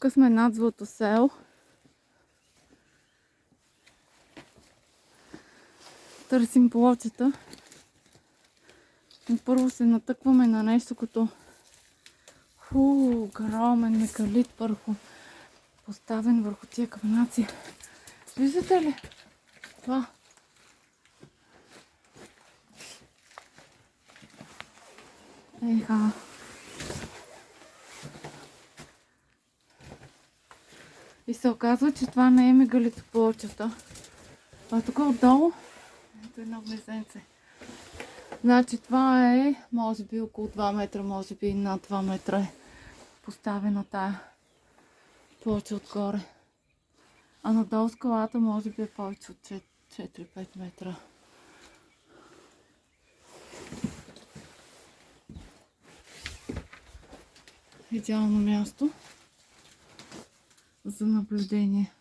Тук сме над Златосел. Търсим плочета. Но първо се натъкваме на нещо като огромен мегалит поставен върху тия каменаци. Виждате ли? Това. Еха. И се оказва, че това не е мегалитоплочата. А тук отдолу ето едно гнезденце. Значи това е може би около 2 метра, може би над 2 метра е поставена тая плоча отгоре. А надолу скалата може би е повече от 4-5 метра. Идеално място за наблюдение.